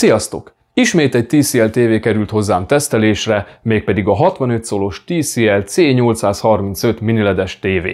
Sziasztok! Ismét egy TCL TV került hozzám tesztelésre, mégpedig a 65 szolos TCL C835 miniledes TV.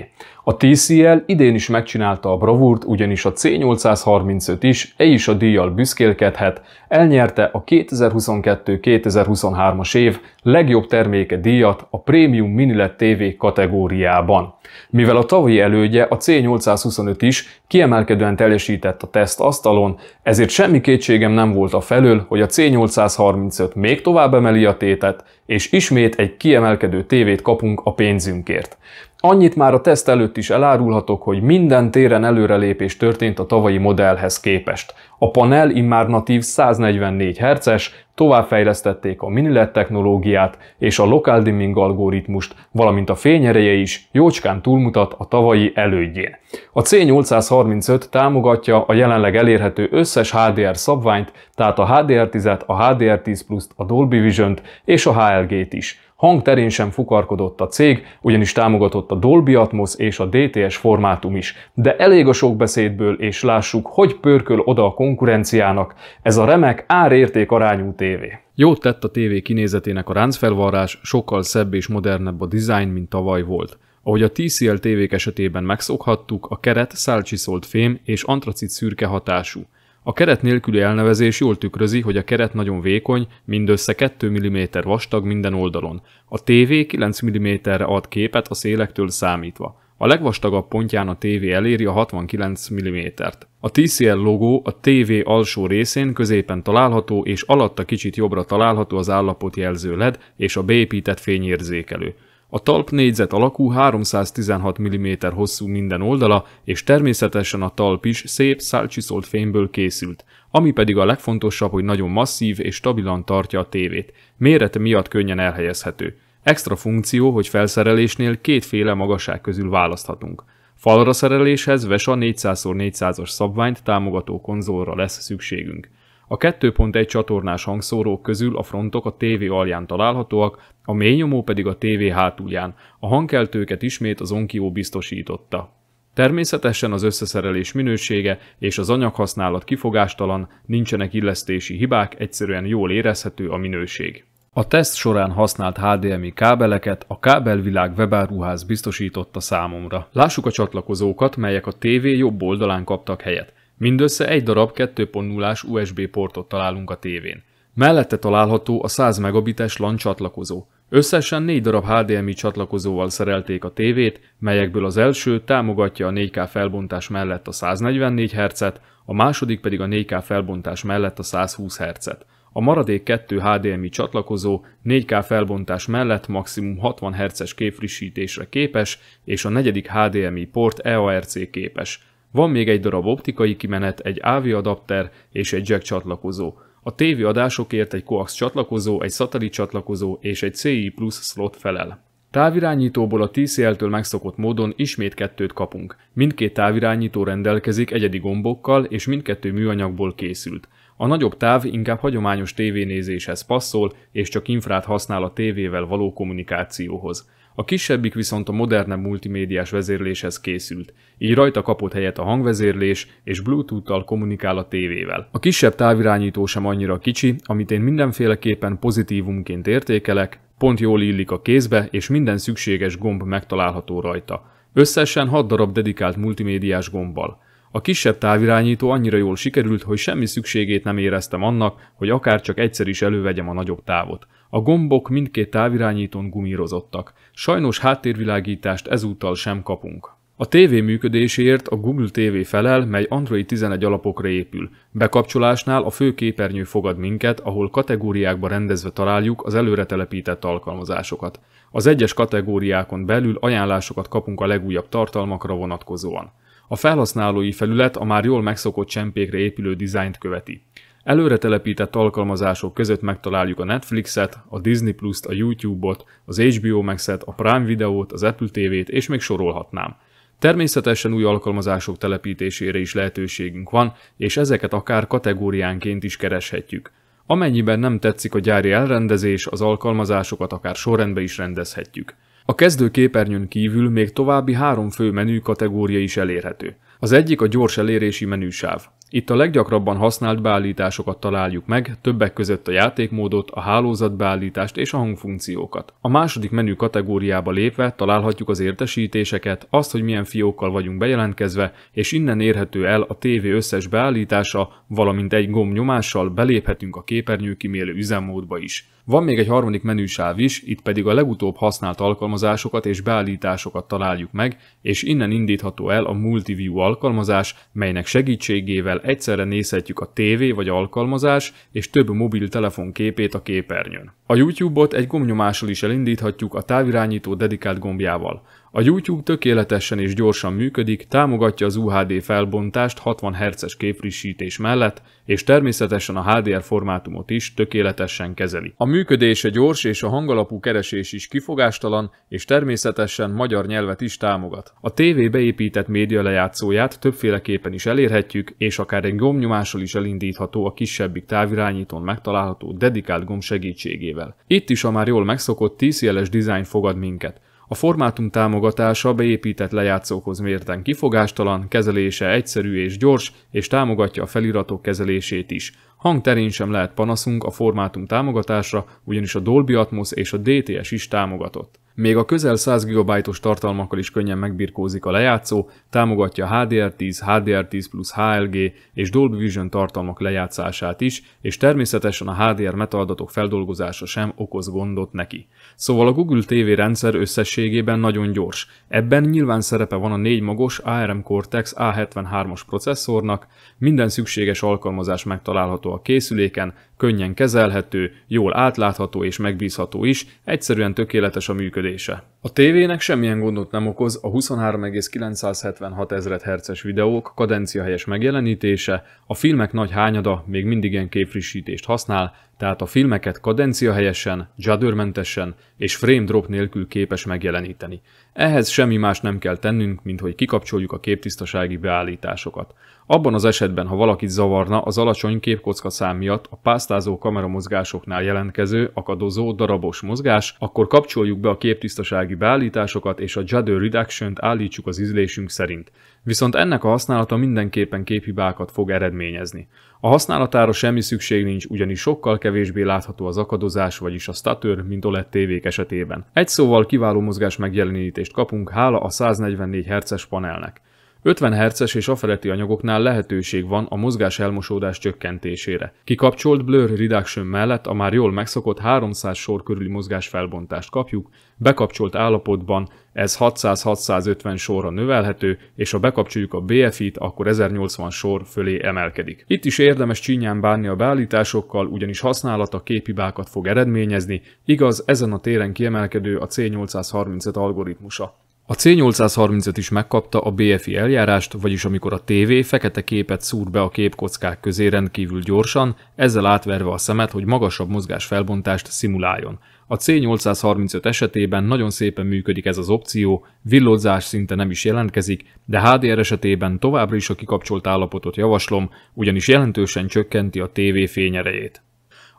A TCL idén is megcsinálta a bravúrt, ugyanis a C835 is a díjjal büszkélkedhet, elnyerte a 2022-2023-as év legjobb terméke díjat a Premium Mini LED TV kategóriában. Mivel a tavalyi elődje, a C825 is kiemelkedően teljesített a tesztasztalon, ezért semmi kétségem nem volt afelől, hogy a C835 még tovább emeli a tétet, és ismét egy kiemelkedő tévét kapunk a pénzünkért. Annyit már a teszt előtt is elárulhatok, hogy minden téren előrelépés történt a tavalyi modellhez képest. A panel immár natív 144 Hz-es, továbbfejlesztették a mini LED technológiát és a local dimming algoritmust, valamint a fényereje is jócskán túlmutat a tavalyi elődjén. A C835 támogatja a jelenleg elérhető összes HDR szabványt, tehát a HDR10-et, a HDR10 Plus-t, a Dolby Vision-t és a HLG-t is. Hangterén sem fukarkodott a cég, ugyanis támogatott a Dolby Atmos és a DTS formátum is. De elég a sok beszédből, és lássuk, hogy pörköl oda a konkurenciának ez a remek ár-érték arányú tévé. Jót tett a tévé kinézetének a ráncfelvarrás, sokkal szebb és modernebb a dizájn, mint tavaly volt. Ahogy a TCL tévék esetében megszokhattuk, a keret szálcsiszolt fém és antracit szürke hatású. A keret nélküli elnevezés jól tükrözi, hogy a keret nagyon vékony, mindössze 2 mm vastag minden oldalon. A TV 9 mm-re ad képet a szélektől számítva. A legvastagabb pontján a TV eléri a 69 mm-t. A TCL logó a TV alsó részén középen található, és alatta kicsit jobbra található az állapotjelző LED és a beépített fényérzékelő. A talp négyzet alakú, 316 mm hosszú minden oldala, és természetesen a talp is szép szálcsiszolt fémből készült, ami pedig a legfontosabb, hogy nagyon masszív és stabilan tartja a tévét, mérete miatt könnyen elhelyezhető. Extra funkció, hogy felszerelésnél kétféle magasság közül választhatunk. Falra szereléshez VESA 400x400-as szabványt támogató konzolra lesz szükségünk. A 2.1 csatornás hangszórók közül a frontok a tévé alján találhatóak, a mélynyomó pedig a tévé hátulján. A hangkeltőket ismét az Onkyo biztosította. Természetesen az összeszerelés minősége és az anyaghasználat kifogástalan, nincsenek illesztési hibák, egyszerűen jól érezhető a minőség. A teszt során használt HDMI kábeleket a Kábelvilág webáruház biztosította számomra. Lássuk a csatlakozókat, melyek a tévé jobb oldalán kaptak helyet. Mindössze egy darab 2.0-ás USB portot találunk a tévén. Mellette található a 100 megabites LAN csatlakozó. Összesen 4 darab HDMI csatlakozóval szerelték a tévét, melyekből az első támogatja a 4K felbontás mellett a 144 Hz-et, a második pedig a 4K felbontás mellett a 120 Hz-et. A maradék 2 HDMI csatlakozó 4K felbontás mellett maximum 60 Hz-es képfrissítésre képes, és a negyedik HDMI port EARC képes. Van még egy darab optikai kimenet, egy AV adapter és egy jack csatlakozó. A TV adásokért egy coax csatlakozó, egy szatellit csatlakozó és egy CI Plus slot felel. Távirányítóból a TCL-től megszokott módon ismét 2 kapunk. Mindkét távirányító rendelkezik egyedi gombokkal, és mindkettő műanyagból készült. A nagyobb táv inkább hagyományos tévénézéshez passzol, és csak infrát használ a tévével való kommunikációhoz. A kisebbik viszont a modernebb multimédiás vezérléshez készült, így rajta kapott helyet a hangvezérlés, és Bluetooth-tal kommunikál a tévével. A kisebb távirányító sem annyira kicsi, amit én mindenféleképpen pozitívumként értékelek, pont jól illik a kézbe, és minden szükséges gomb megtalálható rajta. Összesen 6 darab dedikált multimédiás gombbal. A kisebb távirányító annyira jól sikerült, hogy semmi szükségét nem éreztem annak, hogy akár csak egyszer is elővegyem a nagyobb távot. A gombok mindkét távirányítón gumírozottak. Sajnos háttérvilágítást ezúttal sem kapunk. A tévé működéséért a Google TV felel, mely Android 11 alapokra épül. Bekapcsolásnál a fő képernyő fogad minket, ahol kategóriákba rendezve találjuk az előre telepített alkalmazásokat. Az egyes kategóriákon belül ajánlásokat kapunk a legújabb tartalmakra vonatkozóan. A felhasználói felület a már jól megszokott csempékre épülő dizájnt követi. Előre telepített alkalmazások között megtaláljuk a Netflixet, a Disney Plus-t, a YouTube-ot, az HBO Max-et, a Prime Videót, az Apple TV-t és még sorolhatnám. Természetesen új alkalmazások telepítésére is lehetőségünk van, és ezeket akár kategóriánként is kereshetjük. Amennyiben nem tetszik a gyári elrendezés, az alkalmazásokat akár sorrendbe is rendezhetjük. A kezdő képernyőn kívül még további 3 fő menü kategória is elérhető. Az egyik a gyors elérési menüsáv. Itt a leggyakrabban használt beállításokat találjuk meg, többek között a játékmódot, a hálózatbeállítást és a hangfunkciókat. A második menü kategóriába lépve találhatjuk az értesítéseket, azt, hogy milyen fiókkal vagyunk bejelentkezve, és innen érhető el a tévé összes beállítása, valamint egy gomb nyomással beléphetünk a képernyőkímélő üzemmódba is. Van még egy harmadik menüsáv is, itt pedig a legutóbb használt alkalmazásokat és beállításokat találjuk meg, és innen indítható el a Multiview alkalmazás, melynek segítségével egyszerre nézhetjük a tévé vagy alkalmazás és több mobiltelefon képét a képernyőn. A YouTube-ot egy gombnyomással is elindíthatjuk a távirányító dedikált gombjával. A YouTube tökéletesen és gyorsan működik, támogatja az UHD felbontást 60 Hz-es képfrissítés mellett, és természetesen a HDR formátumot is tökéletesen kezeli. A működése gyors és a hangalapú keresés is kifogástalan, és természetesen magyar nyelvet is támogat. A TV beépített média lejátszóját többféleképpen is elérhetjük, és akár egy gombnyomással is elindítható a kisebbik távirányítón megtalálható dedikált gomb segítségével. Itt is a már jól megszokott TCL-es dizájn fogad minket. A formátum támogatása beépített lejátszókhoz mérten kifogástalan, kezelése egyszerű és gyors, és támogatja a feliratok kezelését is. Hang terén sem lehet panaszunk a formátum támogatásra, ugyanis a Dolby Atmos és a DTS is támogatott. Még a közel 100 GB-os tartalmakkal is könnyen megbirkózik a lejátszó, támogatja a HDR10, HDR10+ HLG és Dolby Vision tartalmak lejátszását is, és természetesen a HDR metaadatok feldolgozása sem okoz gondot neki. Szóval a Google TV rendszer összességében nagyon gyors. Ebben nyilván szerepe van a 4 magos ARM Cortex A73-as processzornak, minden szükséges alkalmazás megtalálható a készüléken, könnyen kezelhető, jól átlátható és megbízható is, egyszerűen tökéletes a működése. A tévének semmilyen gondot nem okoz a 23,976 Hz-es videók kadenciahelyes megjelenítése, a filmek nagy hányada még mindig ilyen képfrissítést használ, tehát a filmeket kadenciahelyesen, juddermentesen és frame drop nélkül képes megjeleníteni. Ehhez semmi más nem kell tennünk, mint hogy kikapcsoljuk a képtisztasági beállításokat. Abban az esetben, ha valakit zavarna az alacsony képkocka szám miatt a pásztázó kameramozgásoknál jelentkező, akadozó, darabos mozgás, akkor kapcsoljuk be a képtisztasági beállításokat és a Judder Reduction-t állítsuk az ízlésünk szerint. Viszont ennek a használata mindenképpen képhibákat fog eredményezni. A használatára semmi szükség nincs, ugyanis sokkal kevésbé látható az akadozás, vagyis a stutter, mint OLED tévék esetében. Egy szóval kiváló mozgás megjelenítést kapunk hála a 144 Hz-es panelnek. 50 Hz-es és afeletti anyagoknál lehetőség van a mozgás elmosódás csökkentésére. Kikapcsolt Blur Reduction mellett a már jól megszokott 300 sor körüli mozgásfelbontást kapjuk, bekapcsolt állapotban ez 600-650 sorra növelhető, és ha bekapcsoljuk a BFI-t, akkor 1080 sor fölé emelkedik. Itt is érdemes csínyán bánni a beállításokkal, ugyanis használata képhibákat fog eredményezni, igaz, ezen a téren kiemelkedő a C835 algoritmusa. A C835 is megkapta a BFI eljárást, vagyis amikor a tévé fekete képet szúr be a képkockák közé rendkívül gyorsan, ezzel átverve a szemet, hogy magasabb mozgásfelbontást szimuláljon. A C835 esetében nagyon szépen működik ez az opció, villódzás szinte nem is jelentkezik, de HDR esetében továbbra is a kikapcsolt állapotot javaslom, ugyanis jelentősen csökkenti a tévé fényerejét.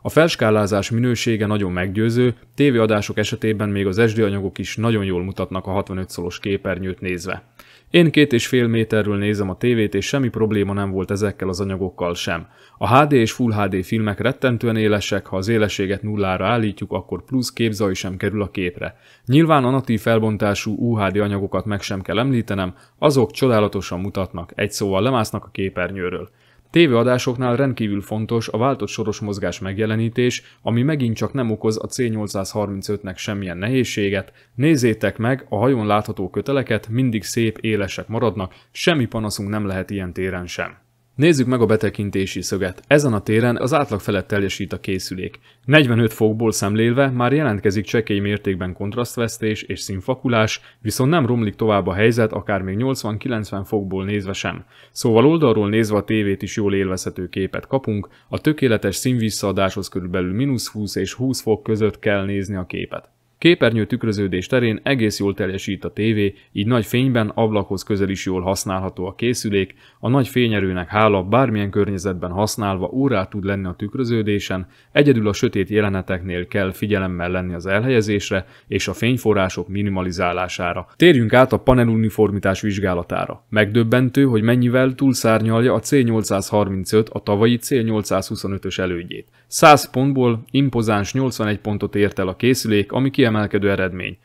A felskálázás minősége nagyon meggyőző, tévéadások esetében még az SD anyagok is nagyon jól mutatnak a 65 szolos képernyőt nézve. Én 2,5 méterről nézem a tévét, és semmi probléma nem volt ezekkel az anyagokkal sem. A HD és Full HD filmek rettentően élesek, ha az élességet nullára állítjuk, akkor plusz képzaj sem kerül a képre. Nyilván a natív felbontású UHD anyagokat meg sem kell említenem, azok csodálatosan mutatnak, egy szóval lemásznak a képernyőről. Tévéadásoknál rendkívül fontos a váltott soros mozgás megjelenítés, ami megint csak nem okoz a C835-nek semmilyen nehézséget. Nézzétek meg, a hajón látható köteleket mindig szép élesek maradnak, semmi panaszunk nem lehet ilyen téren sem. Nézzük meg a betekintési szöget. Ezen a téren az átlag felett teljesít a készülék. 45 fokból szemlélve már jelentkezik csekély mértékben kontrasztvesztés és színfakulás, viszont nem romlik tovább a helyzet, akár még 80-90 fokból nézve sem. Szóval oldalról nézve a tévét is jól élvezhető képet kapunk, a tökéletes színvisszaadáshoz körülbelül -20 és 20 fok között kell nézni a képet. Képernyő tükröződés terén egész jól teljesít a tévé, így nagy fényben ablakhoz közel is jól használható a készülék, a nagy fényerőnek hála bármilyen környezetben használva órát tud lenni a tükröződésen, egyedül a sötét jeleneteknél kell figyelemmel lenni az elhelyezésre és a fényforrások minimalizálására. Térjünk át a paneluniformitás vizsgálatára. Megdöbbentő, hogy mennyivel túlszárnyalja a C835 a tavalyi C825-ös elődjét. 100 pontból impozáns 81 pontot ért el a készülék, ami kiemelkedő eredmény.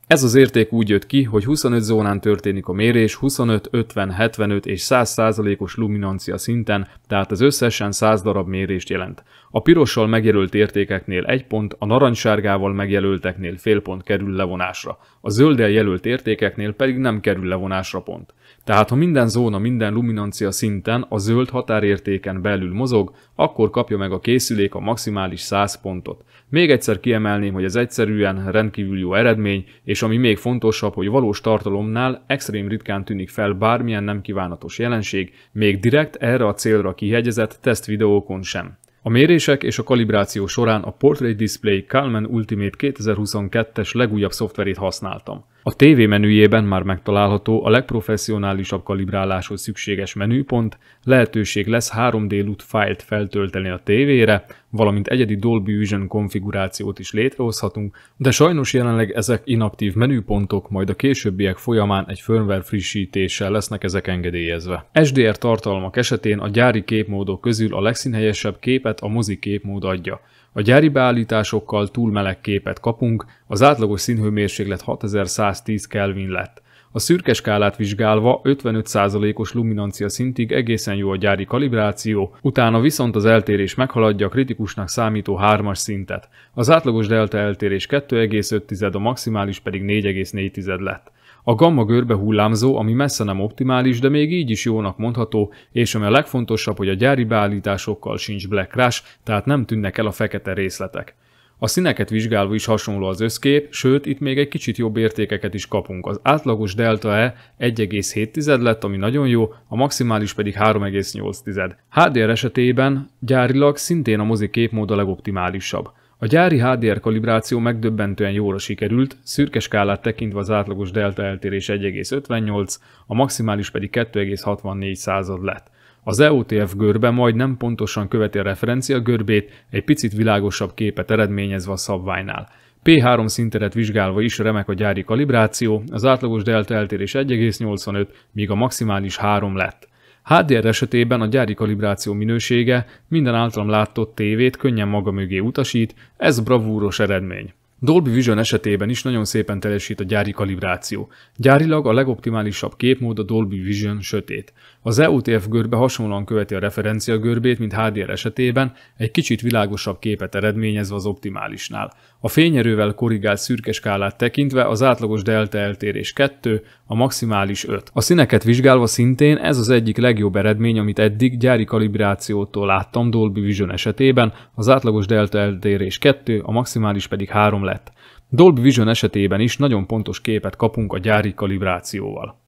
Ez az érték úgy jött ki, hogy 25 zónán történik a mérés 25, 50, 75 és 100%-os luminancia szinten, tehát az összesen 100 darab mérést jelent. A pirossal megjelölt értékeknél 1 pont, a narancssárgával megjelölteknél fél pont kerül levonásra, a zölddel jelölt értékeknél pedig nem kerül levonásra pont. Tehát ha minden zóna minden luminancia szinten a zöld határértéken belül mozog, akkor kapja meg a készülék a maximális 100 pontot. Még egyszer kiemelném, hogy ez egyszerűen rendkívül jó eredmény, és ami még fontosabb, hogy valós tartalomnál extrém ritkán tűnik fel bármilyen nem kívánatos jelenség, még direkt erre a célra kihegyezett tesztvideókon sem. A mérések és a kalibráció során a Portrait Display Calman Ultimate 2022-es legújabb szoftverét használtam. A TV menüjében már megtalálható a legprofesszionálisabb kalibráláshoz szükséges menüpont, lehetőség lesz 3D LUT fájlt feltölteni a tévére, valamint egyedi Dolby Vision konfigurációt is létrehozhatunk, de sajnos jelenleg ezek inaktív menüpontok, majd a későbbiek folyamán egy firmware frissítéssel lesznek ezek engedélyezve. SDR tartalmak esetén a gyári képmódok közül a legszínhelyesebb képet a mozi képmód adja. A gyári beállításokkal túl meleg képet kapunk, az átlagos színhőmérséklet 6110 Kelvin lett. A szürke skálát vizsgálva 55%-os luminancia szintig egészen jó a gyári kalibráció, utána viszont az eltérés meghaladja a kritikusnak számító 3-as szintet. Az átlagos delta eltérés 2,5, a maximális pedig 4,4 lett. A gamma görbe hullámzó, ami messze nem optimális, de még így is jónak mondható, és ami a legfontosabb, hogy a gyári beállításokkal sincs black crash, tehát nem tűnnek el a fekete részletek. A színeket vizsgálva is hasonló az összkép, sőt itt még egy kicsit jobb értékeket is kapunk. Az átlagos delta E 1,7 lett, ami nagyon jó, a maximális pedig 3,8. HDR esetében gyárilag szintén a mozi képmód a legoptimálisabb. A gyári HDR kalibráció megdöbbentően jóra sikerült, szürke skálát tekintve az átlagos delta eltérés 1,58, a maximális pedig 2,64 lett. Az EOTF görbe majdnem pontosan követi a referencia görbét, egy picit világosabb képet eredményezve a szabványnál. P3 szinteret vizsgálva is remek a gyári kalibráció, az átlagos delta eltérés 1,85, míg a maximális 3 lett. HDR esetében a gyári kalibráció minősége minden általam látott tévét könnyen maga mögé utasít, ez bravúros eredmény. Dolby Vision esetében is nagyon szépen teljesít a gyári kalibráció. Gyárilag a legoptimálisabb képmód a Dolby Vision sötét. Az EOTF görbe hasonlóan követi a referencia görbét, mint HDR esetében, egy kicsit világosabb képet eredményezve az optimálisnál. A fényerővel korrigált szürke skálát tekintve az átlagos delta eltérés 2, a maximális 5. A színeket vizsgálva szintén ez az egyik legjobb eredmény, amit eddig gyári kalibrációtól láttam Dolby Vision esetében, az átlagos delta eltérés 2, a maximális pedig 3 lett. Dolby Vision esetében is nagyon pontos képet kapunk a gyári kalibrációval.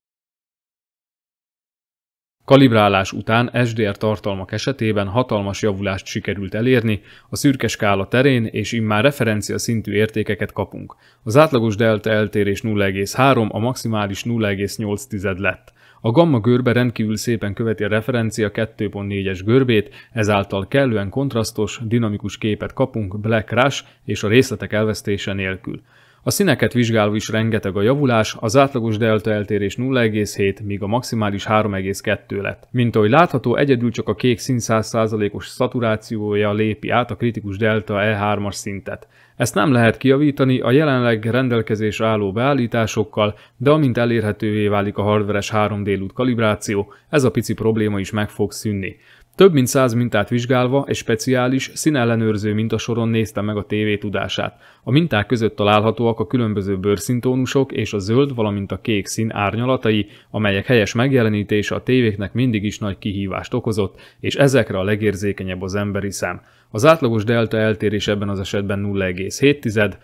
Kalibrálás után SDR tartalmak esetében hatalmas javulást sikerült elérni, a szürke skála terén és immár referencia szintű értékeket kapunk. Az átlagos delta eltérés 0,3, a maximális 0,8 lett. A gamma görbe rendkívül szépen követi a referencia 2.4-es görbét, ezáltal kellően kontrasztos, dinamikus képet kapunk black crash és a részletek elvesztése nélkül. A színeket vizsgálva is rengeteg a javulás, az átlagos delta eltérés 0,7, míg a maximális 3,2 lett. Mint ahogy látható, egyedül csak a kék szín 100%-os szaturációja lépi át a kritikus delta E3-as szintet. Ezt nem lehet kijavítani a jelenleg rendelkezésre álló beállításokkal, de amint elérhetővé válik a hardveres 3D LUT kalibráció, ez a pici probléma is meg fog szűnni. Több mint 100 mintát vizsgálva egy speciális, színellenőrző mintasoron néztem meg a tévé tudását. A minták között találhatóak a különböző bőrszíntónusok és a zöld, valamint a kék szín árnyalatai, amelyek helyes megjelenítése a tévéknek mindig is nagy kihívást okozott, és ezekre a legérzékenyebb az emberi szem. Az átlagos delta eltérés ebben az esetben 0,7,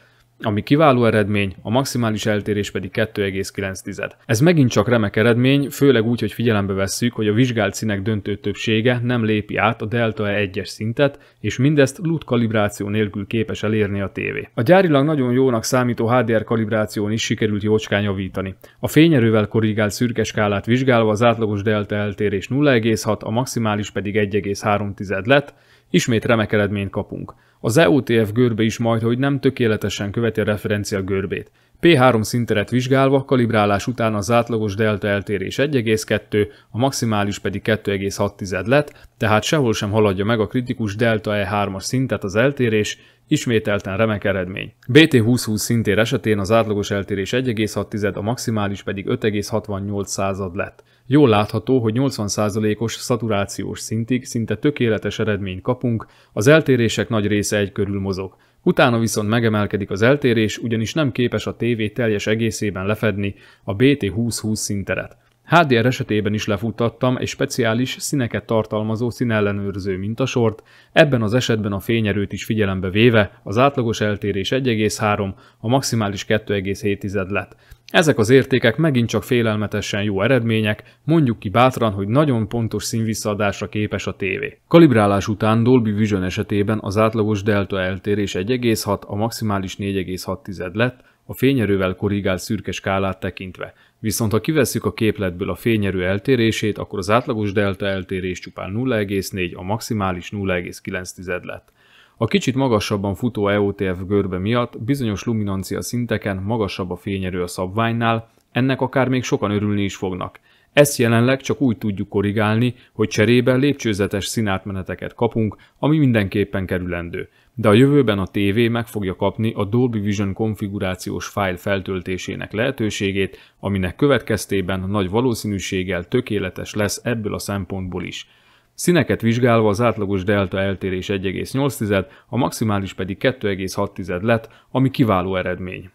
ami kiváló eredmény, a maximális eltérés pedig 2,9. Ez megint csak remek eredmény, főleg úgy, hogy figyelembe vesszük, hogy a vizsgált színek döntő többsége nem lépi át a Delta E1-es szintet, és mindezt LUT kalibráció nélkül képes elérni a tévé. A gyárilag nagyon jónak számító HDR kalibráción is sikerült jócskán javítani. A fényerővel korrigált szürke skálát vizsgálva az átlagos delta eltérés 0,6, a maximális pedig 1,3 lett, ismét remek eredményt kapunk. Az EOTF görbe is majdhogy nem tökéletesen követi a referencia görbét. P3 szinteret vizsgálva kalibrálás után az átlagos delta eltérés 1,2, a maximális pedig 2,6 lett, tehát sehol sem haladja meg a kritikus delta E3-as szintet az eltérés, ismételten remek eredmény. BT2020 szintér esetén az átlagos eltérés 1,6, a maximális pedig 5,68 lett. Jól látható, hogy 80%-os szaturációs szintig szinte tökéletes eredményt kapunk, az eltérések nagy része egy körül mozog. Utána viszont megemelkedik az eltérés, ugyanis nem képes a tévé teljes egészében lefedni a BT2020 szinteret. HDR esetében is lefuttattam egy speciális színeket tartalmazó színellenőrző mintasort, ebben az esetben a fényerőt is figyelembe véve az átlagos eltérés 1,3, a maximális 2,7 lett. Ezek az értékek megint csak félelmetesen jó eredmények, mondjuk ki bátran, hogy nagyon pontos színvisszaadásra képes a tévé. Kalibrálás után Dolby Vision esetében az átlagos delta eltérés 1,6, a maximális 4,6 lett, a fényerővel korrigált szürke skálát tekintve. Viszont ha kivesszük a képletből a fényerő eltérését, akkor az átlagos delta eltérés csupán 0,4, a maximális 0,9 lett. A kicsit magasabban futó EOTF görbe miatt bizonyos luminancia szinteken magasabb a fényerő a szabványnál, ennek akár még sokan örülni is fognak. Ezt jelenleg csak úgy tudjuk korrigálni, hogy cserébe lépcsőzetes színátmeneteket kapunk, ami mindenképpen kerülendő. De a jövőben a tévé meg fogja kapni a Dolby Vision konfigurációs fájl feltöltésének lehetőségét, aminek következtében nagy valószínűséggel tökéletes lesz ebből a szempontból is. Színeket vizsgálva az átlagos delta eltérés 1,8, a maximális pedig 2,6 lett, ami kiváló eredmény.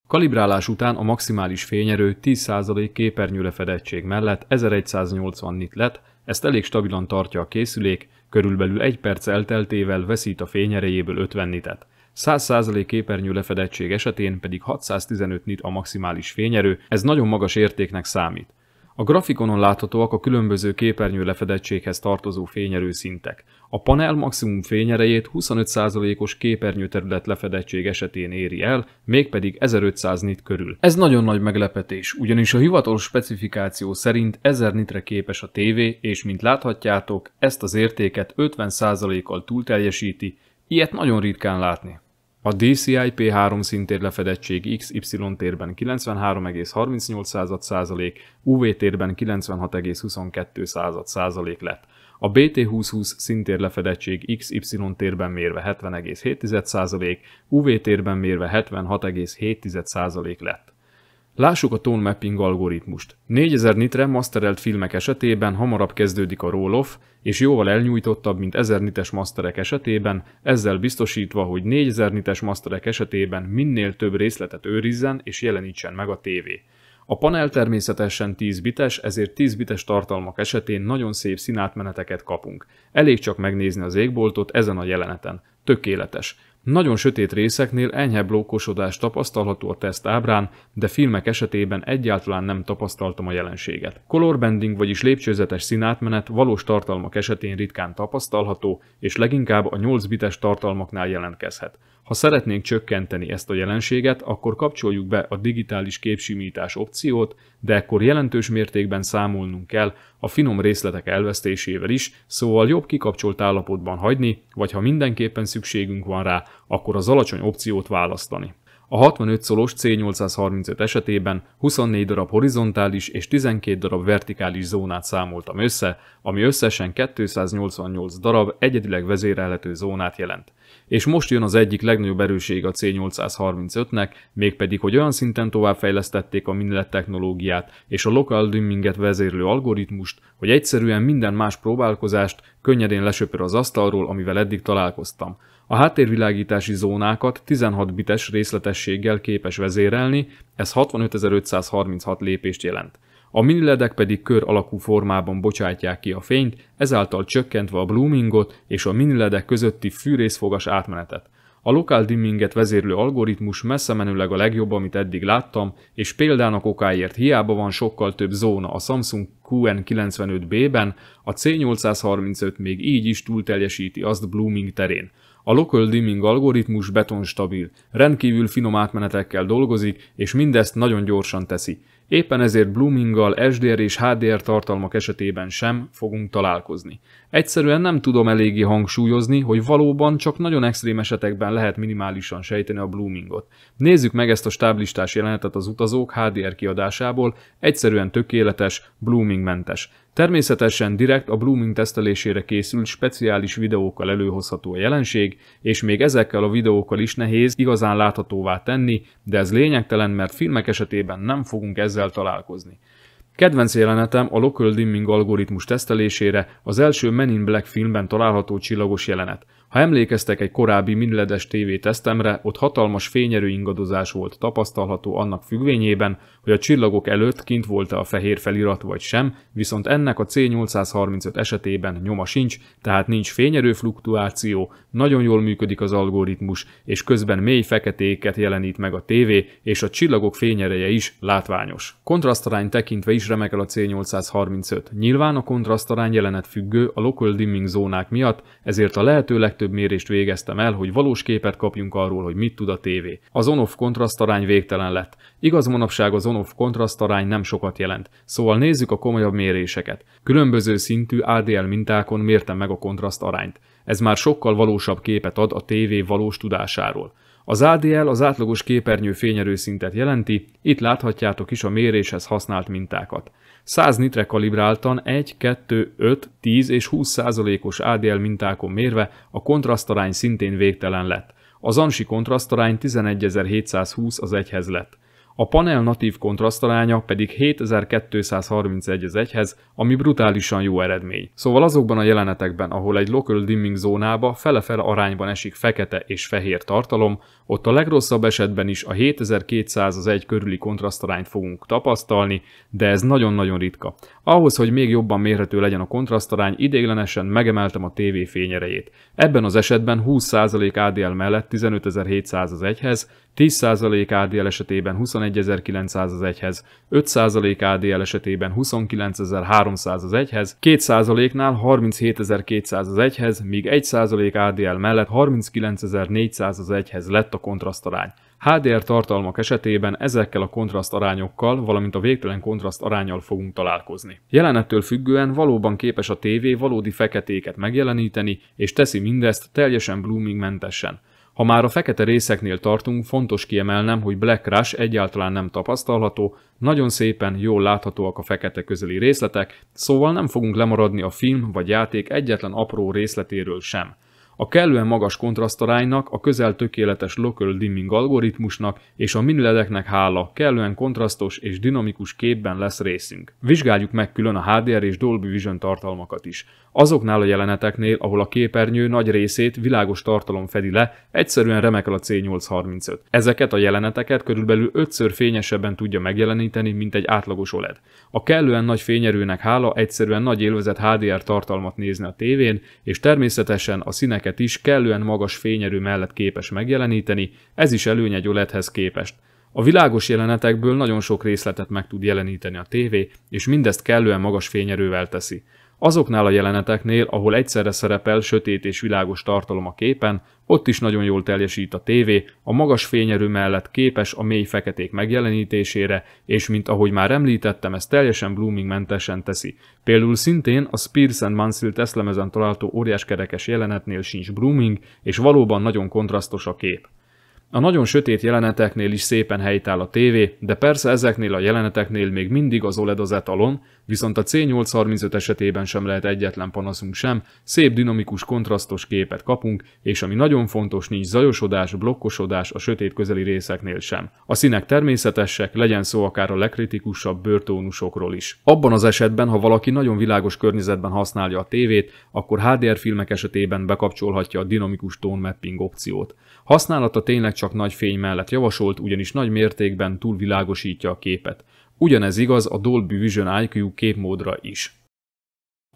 Kalibrálás után a maximális fényerő 10% képernyőlefedettség mellett 1180 nit lett, ezt elég stabilan tartja a készülék, körülbelül 1 perc elteltével veszít a fényerejéből 50 nitet. 100% képernyőlefedettség esetén pedig 615 nit a maximális fényerő, ez nagyon magas értéknek számít. A grafikonon láthatóak a különböző képernyőlefedettséghez tartozó fényerőszintek. A panel maximum fényerejét 25%-os képernyőterület lefedettség esetén éri el, mégpedig 1500 nit körül. Ez nagyon nagy meglepetés, ugyanis a hivatalos specifikáció szerint 1000 nitre képes a tévé, és mint láthatjátok, ezt az értéket 50%-kal túlteljesíti, ilyet nagyon ritkán látni. A DCI P3 szintér lefedettség XY térben 93,38%, UV térben 96,22% lett. A BT2020 szintér lefedettség XY térben mérve 70,7%, UV térben mérve 76,7% lett. Lássuk a tone mapping algoritmust. 4000 nitre masterelt filmek esetében hamarabb kezdődik a roll-off, és jóval elnyújtottabb, mint 1000 nites masterek esetében, ezzel biztosítva, hogy 4000 nites masterek esetében minél több részletet őrizzen és jelenítsen meg a tévé. A panel természetesen 10 bites, ezért 10 bites tartalmak esetén nagyon szép színátmeneteket kapunk. Elég csak megnézni az égboltot ezen a jeleneten. Tökéletes. Nagyon sötét részeknél enyhe blokkosodás tapasztalható a tesztábrán, de filmek esetében egyáltalán nem tapasztaltam a jelenséget. Color banding, vagyis lépcsőzetes színátmenet valós tartalmak esetén ritkán tapasztalható, és leginkább a 8 bites tartalmaknál jelentkezhet. Ha szeretnénk csökkenteni ezt a jelenséget, akkor kapcsoljuk be a digitális képsimítás opciót, de ekkor jelentős mértékben számolnunk kell a finom részletek elvesztésével is, szóval jobb kikapcsolt állapotban hagyni, vagy ha mindenképpen szükségünk van rá, akkor az alacsony opciót választani. A 65 szolos C835 esetében 24 darab horizontális és 12 darab vertikális zónát számoltam össze, ami összesen 288 darab egyedileg vezérelhető zónát jelent. És most jön az egyik legnagyobb erőség a C835-nek, mégpedig, hogy olyan szinten továbbfejlesztették a miniLED technológiát és a local dimminget vezérlő algoritmust, hogy egyszerűen minden más próbálkozást könnyedén lesöpör az asztalról, amivel eddig találkoztam. A háttérvilágítási zónákat 16 bites részletességgel képes vezérelni, ez 65536 lépést jelent. A miniLED-ek pedig kör alakú formában bocsátják ki a fényt, ezáltal csökkentve a bloomingot és a miniLED-ek közötti fűrészfogas átmenetet. A lokál dimminget vezérlő algoritmus messze menőleg a legjobb, amit eddig láttam, és példának okáért hiába van sokkal több zóna a Samsung QN95B-ben, a C835 még így is túlteljesíti azt blooming terén. A local dimming algoritmus betonstabil, rendkívül finom átmenetekkel dolgozik, és mindezt nagyon gyorsan teszi. Éppen ezért bloominggal SDR és HDR tartalmak esetében sem fogunk találkozni. Egyszerűen nem tudom eléggé hangsúlyozni, hogy valóban csak nagyon extrém esetekben lehet minimálisan sejteni a bloomingot. Nézzük meg ezt a stáblistás jelenetet az utazók HDR kiadásából, egyszerűen tökéletes, bloomingmentes. Természetesen direkt a blooming tesztelésére készült speciális videókkal előhozható a jelenség, és még ezekkel a videókkal is nehéz igazán láthatóvá tenni, de ez lényegtelen, mert filmek esetében nem fogunk ezzel találkozni. Kedvenc jelenetem a local dimming algoritmus tesztelésére az első Men in Black filmben található csillagos jelenet. Ha emlékeztek egy korábbi miniledes TV tesztemre, ott hatalmas fényerő ingadozás volt tapasztalható annak függvényében, hogy a csillagok előtt kint volt-e a fehér felirat vagy sem, viszont ennek a C835 esetében nyoma sincs, tehát nincs fényerő fluktuáció, nagyon jól működik az algoritmus, és közben mély feketéket jelenít meg a TV, és a csillagok fényereje is látványos. Kontrasztarány tekintve is remek a C835. Nyilván a kontrasztarány jelenet függő a local dimming zónák miatt, ezért a lehető legtöbb mérést végeztem el, hogy valós képet kapjunk arról, hogy mit tud a tévé. Az on-off kontrasztarány végtelen lett. Igaz, manapság az on-off kontrasztarány nem sokat jelent, szóval nézzük a komolyabb méréseket. Különböző szintű ADL mintákon mértem meg a kontrasztarányt. Ez már sokkal valósabb képet ad a tévé valós tudásáról. Az ADL az átlagos képernyő fényerőszintet jelenti, itt láthatjátok is a méréshez használt mintákat. 100 nitre kalibráltan 1, 2, 5, 10 és 20%-os ADL mintákon mérve a kontrasztarány szintén végtelen lett. Az ANSI kontrasztarány 11720 az 1-hez lett. A panel natív kontrasztaránya pedig 7231 az 1-hez, ami brutálisan jó eredmény. Szóval azokban a jelenetekben, ahol egy local dimming zónába fele-fele arányban esik fekete és fehér tartalom, ott a legrosszabb esetben is a 7200 az 1 körüli kontrasztarányt fogunk tapasztalni, de ez nagyon-nagyon ritka. Ahhoz, hogy még jobban mérhető legyen a kontrasztarány, ideiglenesen megemeltem a TV fényerejét. Ebben az esetben 20% ADL mellett 15700 az 1-hez, 10% ADL esetében 21900 az 1-hez, 5% ADL esetében 29300 az 1-hez, 2%-nál 37200 az 1-hez, míg 1% ADL mellett 39400 az 1-hez lett a kontrasztarány. HDR tartalmak esetében ezekkel a kontrasztarányokkal, valamint a végtelen kontrasztaránnyal fogunk találkozni. Jelenettől függően valóban képes a tévé valódi feketéket megjeleníteni, és teszi mindezt teljesen bloomingmentesen. Ha már a fekete részeknél tartunk, fontos kiemelnem, hogy Black Rush egyáltalán nem tapasztalható, nagyon szépen jól láthatóak a fekete közeli részletek, szóval nem fogunk lemaradni a film vagy játék egyetlen apró részletéről sem. A kellően magas kontrasztaránynak, a közel tökéletes local dimming algoritmusnak és a miniledeknek hála kellően kontrasztos és dinamikus képben lesz részünk. Vizsgáljuk meg külön a HDR és Dolby Vision tartalmakat is. Azoknál a jeleneteknél, ahol a képernyő nagy részét világos tartalom fedi le, egyszerűen remek a C835. Ezeket a jeleneteket körülbelül 5-ször fényesebben tudja megjeleníteni, mint egy átlagos OLED. A kellően nagy fényerőnek hála egyszerűen nagy élvezet HDR tartalmat nézni a tévén, és természetesen a színeket is kellően magas fényerő mellett képes megjeleníteni, ez is előny egy OLED-hez képest. A világos jelenetekből nagyon sok részletet meg tud jeleníteni a tévé, és mindezt kellően magas fényerővel teszi. Azoknál a jeleneteknél, ahol egyszerre szerepel sötét és világos tartalom a képen, ott is nagyon jól teljesít a tévé, a magas fényerő mellett képes a mély feketék megjelenítésére, és mint ahogy már említettem, ezt teljesen bloomingmentesen teszi. Például szintén a Spears & Mansell tesztlemezen található óriáskerekes jelenetnél sincs blooming, és valóban nagyon kontrasztos a kép. A nagyon sötét jeleneteknél is szépen helytáll a tévé, de persze ezeknél a jeleneteknél még mindig az OLED az etalon, viszont a C835 esetében sem lehet egyetlen panaszunk sem, szép dinamikus kontrasztos képet kapunk, és ami nagyon fontos, nincs zajosodás, blokkosodás a sötét közeli részeknél sem. A színek természetesek, legyen szó akár a legkritikusabb bőrtónusokról is. Abban az esetben, ha valaki nagyon világos környezetben használja a tévét, akkor HDR filmek esetében bekapcsolhatja a dinamikus tone mapping opciót. Használata tényleg csak nagy fény mellett javasolt, ugyanis nagy mértékben túlvilágosítja a képet. Ugyanez igaz a Dolby Vision IQ képmódra is.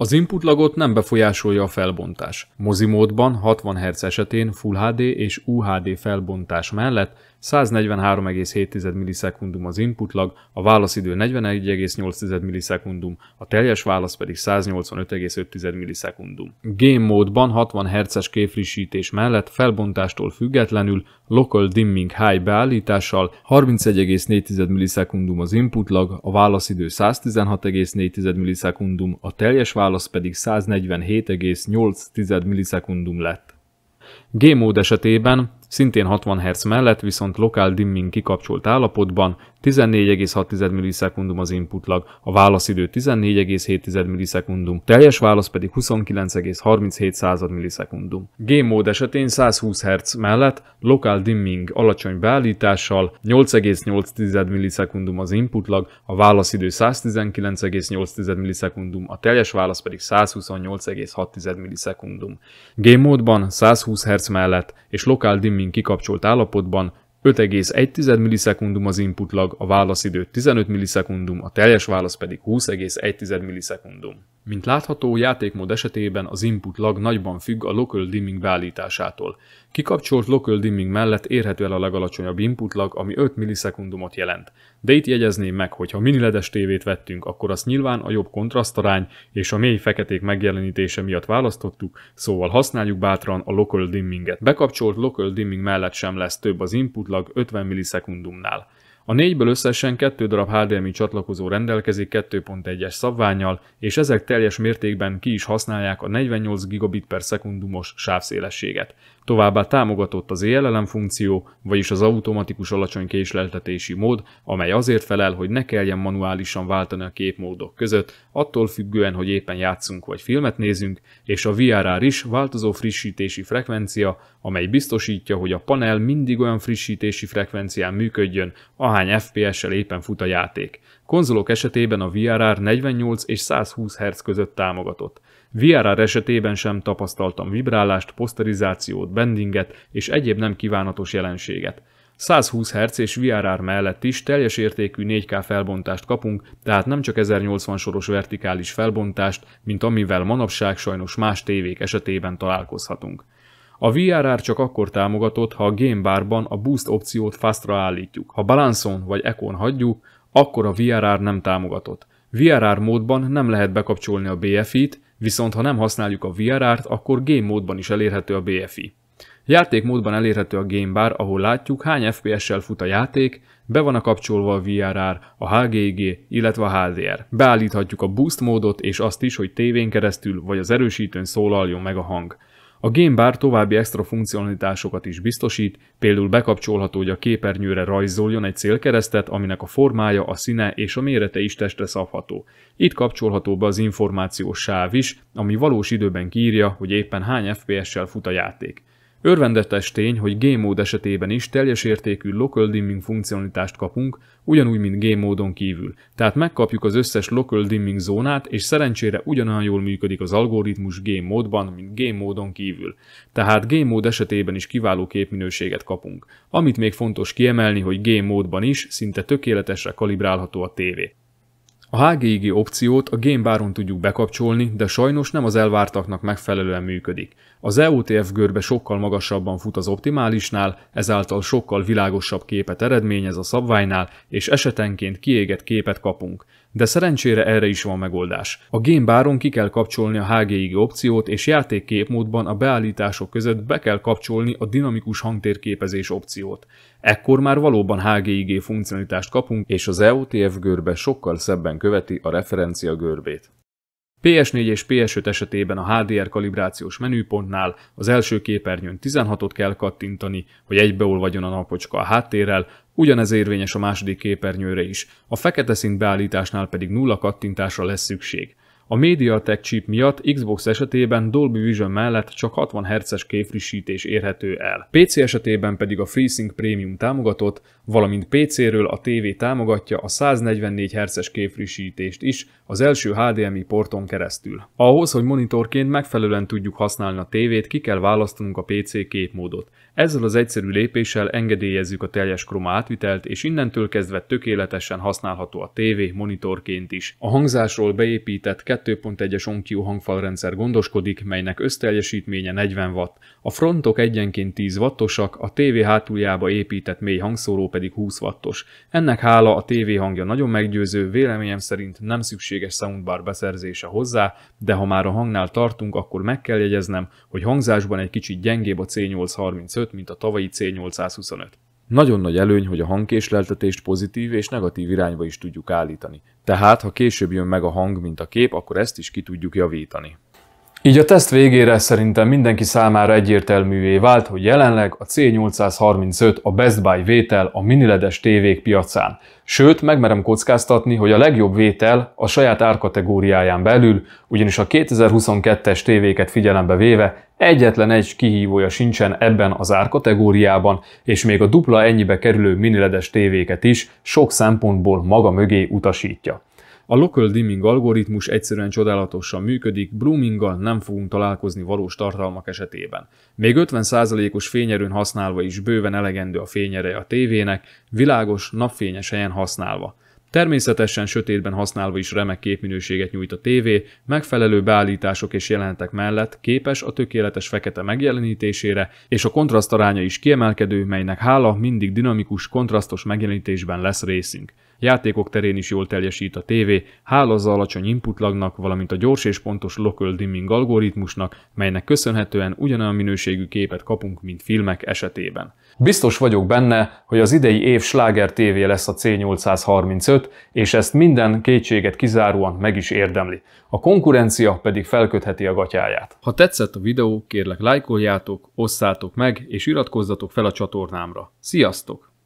Az input lagot nem befolyásolja a felbontás. Mozimódban 60 Hz esetén Full HD és UHD felbontás mellett 143,7 millisekundum az input lag, a válaszidő 41,8 millisekundum, a teljes válasz pedig 185,5 millisekundum. Game módban 60 Hz-es képfrissítés mellett felbontástól függetlenül Local Dimming High beállítással 31,4 millisekundum az input lag, a válaszidő 116,4 millisekundum, a teljes válasz pedig 147,8 millisekundum lett. Game mód esetében szintén 60 Hz mellett viszont Local Dimming kikapcsolt állapotban 14,6 millisekundum az input lag, a válaszidő 14,7 millisekundum, teljes válasz pedig 29,37 millisekundum. Game mód esetén 120 Hz mellett Local Dimming alacsony beállítással 8,8 millisekundum az input lag, a válaszidő 119,8 millisekundum, a teljes válasz pedig 128,6 millisekundum. Game módban 120 Hz mellett és Local Dimming kikapcsolt állapotban 5,1 millisekundum az input lag, a válaszidő 15 millisekundum, a teljes válasz pedig 20,1 millisekundum. Mint látható, játékmód esetében az input lag nagyban függ a Local Dimming beállításától. Kikapcsolt Local Dimming mellett érhető el a legalacsonyabb input lag, ami 5 millisekundumot jelent. De itt jegyezném meg, hogy ha miniledes tévét vettünk, akkor azt nyilván a jobb kontrasztarány és a mély feketék megjelenítése miatt választottuk, szóval használjuk bátran a Local Dimminget. Bekapcsolt Local Dimming mellett sem lesz több az input lag 50 millisekundumnál. A 4-ből összesen 2 darab HDMI csatlakozó rendelkezik 2.1-es szabvánnyal, és ezek teljes mértékben ki is használják a 48 gigabit per szekundumos sávszélességet. Továbbá támogatott az ELLM funkció, vagyis az automatikus alacsony késleltetési mód, amely azért felel, hogy ne kelljen manuálisan váltani a képmódok között, attól függően, hogy éppen játszunk vagy filmet nézünk, és a VRR is változó frissítési frekvencia, amely biztosítja, hogy a panel mindig olyan frissítési frekvencián működjön, ahány FPS-sel éppen fut a játék. Konzolok esetében a VRR 48 és 120 Hz között támogatott. VRR esetében sem tapasztaltam vibrálást, poszterizációt, bendinget és egyéb nem kívánatos jelenséget. 120 Hz és VRR mellett is teljes értékű 4K felbontást kapunk, tehát nem csak 1080 soros vertikális felbontást, mint amivel manapság sajnos más tévék esetében találkozhatunk. A VRR csak akkor támogatott, ha a Game Barban a Boost opciót Fastra állítjuk. Ha Balance-on vagy Eco-n hagyjuk, akkor a VRR nem támogatott. VRR módban nem lehet bekapcsolni a BFI-t, viszont ha nem használjuk a VRR-t, akkor Game módban is elérhető a BFI. Játékmódban elérhető a Game Bar, ahol látjuk, hány FPS-sel fut a játék, be van kapcsolva a VRR, a HGG, illetve a HDR. Beállíthatjuk a Boost módot és azt is, hogy tévén keresztül vagy az erősítőn szólaljon meg a hang. A Game Bar további extra funkcionalitásokat is biztosít, például bekapcsolható, hogy a képernyőre rajzoljon egy célkeresztet, aminek a formája, a színe és a mérete is testre szabható. Itt kapcsolható be az információs sáv is, ami valós időben kiírja, hogy éppen hány FPS-sel fut a játék. Örvendetes tény, hogy Game mód esetében is teljes értékű Local Dimming funkcionalitást kapunk, ugyanúgy, mint Game módon kívül. Tehát megkapjuk az összes Local Dimming zónát, és szerencsére ugyanolyan jól működik az algoritmus Game módban, mint Game módon kívül. Tehát Game mód esetében is kiváló képminőséget kapunk. Amit még fontos kiemelni, hogy Game módban is szinte tökéletesre kalibrálható a tévé. A HGIG opciót a Game Baron tudjuk bekapcsolni, de sajnos nem az elvártaknak megfelelően működik. Az EOTF görbe sokkal magasabban fut az optimálisnál, ezáltal sokkal világosabb képet eredményez a szabványnál, és esetenként kiégett képet kapunk. De szerencsére erre is van megoldás. A Game Baron ki kell kapcsolni a HGIG opciót, és játékképmódban a beállítások között be kell kapcsolni a dinamikus hangtérképezés opciót. Ekkor már valóban HGIG funkcionalitást kapunk, és az EOTF görbe sokkal szebben követi a referencia görbét. PS4 és PS5 esetében a HDR kalibrációs menüpontnál az első képernyőn 16-ot kell kattintani, hogy egybeolvadjon a napocska a háttérrel, ugyanez érvényes a második képernyőre is, a fekete szín beállításnál pedig 0 kattintásra lesz szükség. A MediaTek chip miatt Xbox esetében Dolby Vision mellett csak 60 Hz-es képfrissítés érhető el. PC esetében pedig a FreeSync Premium támogatott, valamint PC-ről a TV támogatja a 144 Hz-es képfrissítést is az első HDMI porton keresztül. Ahhoz, hogy monitorként megfelelően tudjuk használni a tévét, ki kell választanunk a PC képmódot. Ezzel az egyszerű lépéssel engedélyezzük a teljes chroma átvitelt, és innentől kezdve tökéletesen használható a tévé monitorként is. A hangzásról beépített 2.1-es OnQ hangfalrendszer gondoskodik, melynek összteljesítménye 40 Watt. A frontok egyenként 10 wattosak, a tévé hátuljába épített mély hangszóró pedig 20 wattos. Ennek hála a tévé hangja nagyon meggyőző, véleményem szerint nem szükséges soundbar beszerzése hozzá, de ha már a hangnál tartunk, akkor meg kell jegyeznem, hogy hangzásban egy kicsit gyengébb a C835, mint a tavalyi C825. Nagyon nagy előny, hogy a hangkésleltetést pozitív és negatív irányba is tudjuk állítani. Tehát, ha később jön meg a hang, mint a kép, akkor ezt is ki tudjuk javítani. Így a teszt végére szerintem mindenki számára egyértelművé vált, hogy jelenleg a C835 a Best Buy vétel a miniledes tévék piacán. Sőt, megmerem kockáztatni, hogy a legjobb vétel a saját árkategóriáján belül, ugyanis a 2022-es tévéket figyelembe véve egyetlen egy kihívója sincsen ebben az árkategóriában, és még a dupla ennyibe kerülő miniledes tévéket is sok szempontból maga mögé utasítja. A Local Dimming algoritmus egyszerűen csodálatosan működik, bloominggal nem fogunk találkozni valós tartalmak esetében. Még 50%-os fényerőn használva is bőven elegendő a fényereje a tévének, világos, napfényes helyen használva. Természetesen sötétben használva is remek képminőséget nyújt a tévé, megfelelő beállítások és jelenetek mellett képes a tökéletes fekete megjelenítésére, és a kontrasztaránya is kiemelkedő, melynek hála mindig dinamikus, kontrasztos megjelenítésben lesz részünk. Játékok terén is jól teljesít a tévé, hála az alacsony inputlagnak, valamint a gyors és pontos Local Dimming algoritmusnak, melynek köszönhetően ugyanolyan minőségű képet kapunk, mint filmek esetében. Biztos vagyok benne, hogy az idei év sláger tévé lesz a C835, és ezt minden kétséget kizáróan meg is érdemli. A konkurencia pedig felkötheti a gatyáját. Ha tetszett a videó, kérlek lájkoljátok, osszátok meg, és iratkozzatok fel a csatornámra. Sziasztok!